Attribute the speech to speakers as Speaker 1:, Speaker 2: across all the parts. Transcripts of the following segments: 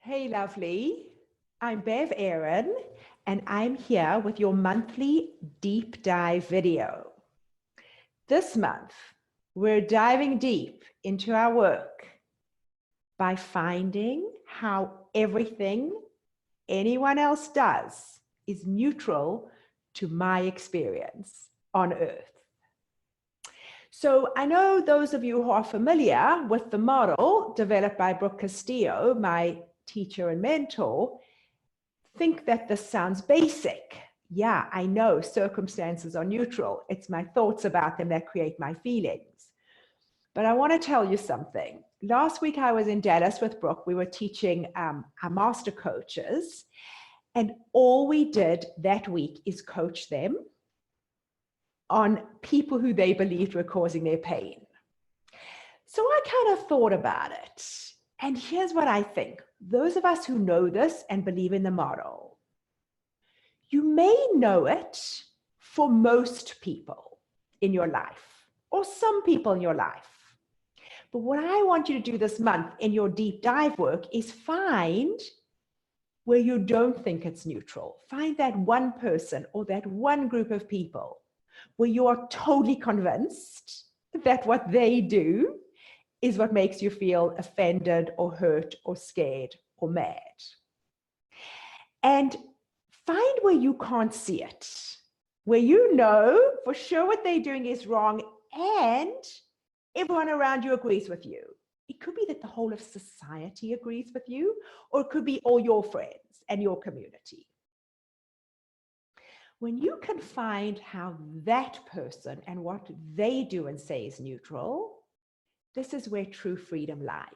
Speaker 1: Hey, lovely. I'm Bev Aron, and I'm here with your monthly deep dive video. This month, we're diving deep into our work by finding how everything anyone else does is neutral to my experience on Earth. So I know those of you who are familiar with the model developed by Brooke Castillo, my teacher and mentor, think that this sounds basic. Yeah, I know circumstances are neutral. It's my thoughts about them that create my feelings. But I want to tell you something. Last week I was in Dallas with Brooke. We were teaching our master coaches, and all we did that week is coach them on people who they believed were causing their pain. So I kind of thought about it. And here's what I think. Those of us who know this and believe in the model, you may know it for most people in your life, or some people in your life. But what I want you to do this month in your deep dive work is find where you don't think it's neutral. Find that one person or that one group of people where you are totally convinced that what they do is what makes you feel offended or hurt or scared or mad. And find where you can't see it, where you know for sure what they're doing is wrong and everyone around you agrees with you. It could be that the whole of society agrees with you, or it could be all your friends and your community. When you can find how that person and what they do and say is neutral, this is where true freedom lies.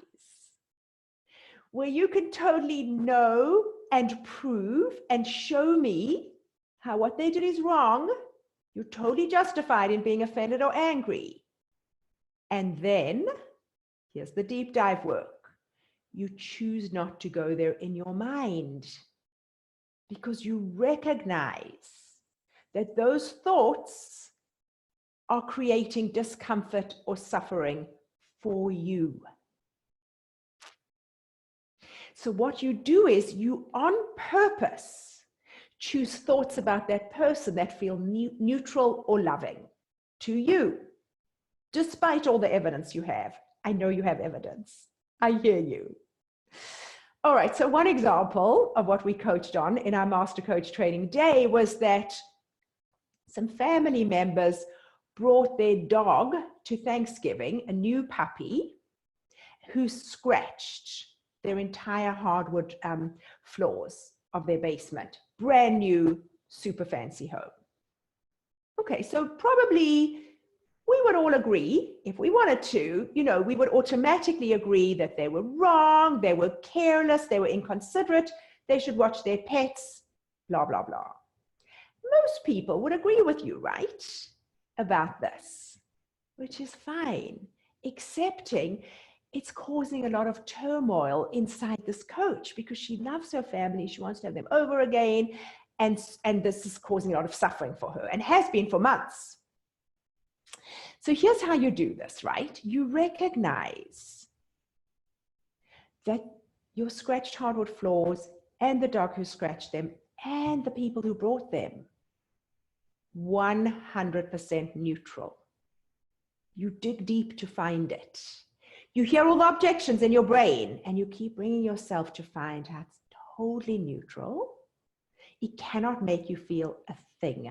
Speaker 1: Where you can totally know and prove and show me how what they did is wrong, you're totally justified in being offended or angry. And then, here's the deep dive work. You choose not to go there in your mind because you recognize that those thoughts are creating discomfort or suffering for you. So what you do is you on purpose choose thoughts about that person that feel neutral or loving to you, despite all the evidence you have. I know you have evidence. I hear you. All right, so one example of what we coached on in our Master Coach Training Day was that some family members brought their dog to Thanksgiving, a new puppy, who scratched their entire hardwood floors of their basement. Brand new, super fancy home. Okay, so probably we would all agree, if we wanted to, we would automatically agree that they were wrong, they were careless, they were inconsiderate, they should watch their pets, blah, blah, blah. Most people would agree with you, right, about this, which is fine, excepting it's causing a lot of turmoil inside this coach because she loves her family, she wants to have them over again, and this is causing a lot of suffering for her and has been for months. So here's how you do this, right? You recognize that your scratched hardwood floors and the dog who scratched them and the people who brought them, 100% neutral. You dig deep to find it. You hear all the objections in your brain and you keep bringing yourself to find how it's totally neutral. It cannot make you feel a thing.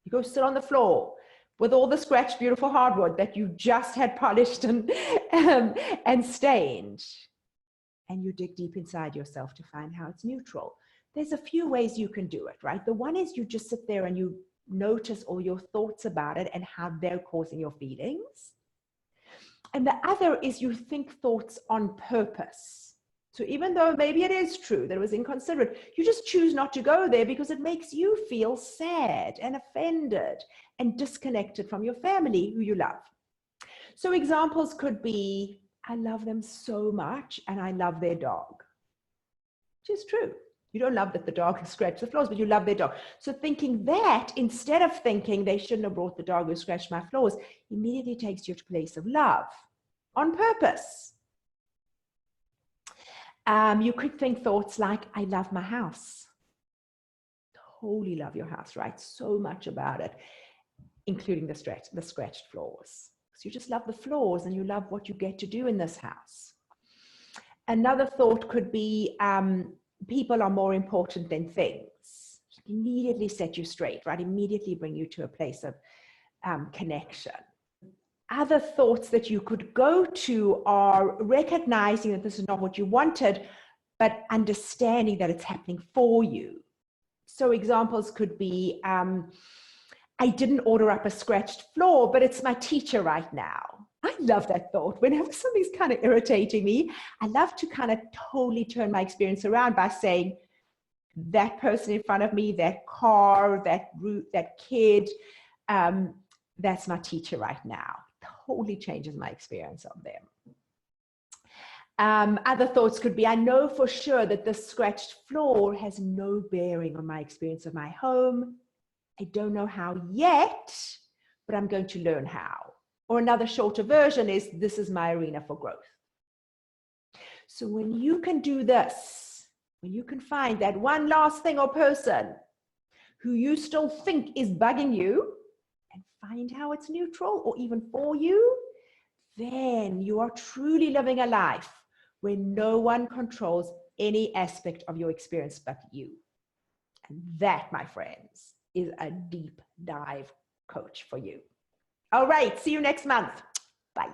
Speaker 1: You go sit on the floor with all the scratched, beautiful hardwood that you just had polished and stained. And you dig deep inside yourself to find how it's neutral. There's a few ways you can do it, right? The one is you just sit there and you notice all your thoughts about it and how they're causing your feelings. And the other is you think thoughts on purpose. So even though maybe it is true that it was inconsiderate, you just choose not to go there because it makes you feel sad and offended and disconnected from your family who you love. So examples could be, I love them so much and I love their dog, which is true. You don't love that the dog has scratched the floors, but you love their dog. So thinking that, instead of thinking they shouldn't have brought the dog who scratched my floors, immediately takes you to a place of love on purpose. You could think thoughts like, I love my house. Totally love your house, right? So much about it, including the scratched floors. So you just love the floors and you love what you get to do in this house. Another thought could be, people are more important than things. Immediately set you straight, right? Immediately bring you to a place of connection. Other thoughts that you could go to are recognizing that this is not what you wanted, but understanding that it's happening for you. So examples could be, I didn't order up a scratched floor, but it's my teacher right now. I love that thought. Whenever something's kind of irritating me, I love to kind of totally turn my experience around by saying, that person in front of me, that car, that route, that kid, that's my teacher right now. Totally changes my experience of them. Other thoughts could be, I know for sure that this scratched floor has no bearing on my experience of my home. I don't know how yet, but I'm going to learn how. Or another shorter version is, this is my arena for growth. So when you can do this, when you can find that one last thing or person who you still think is bugging you and find how it's neutral or even for you, then you are truly living a life where no one controls any aspect of your experience but you. And that, my friends, is a deep dive coach for you. All right, see you next month. Bye.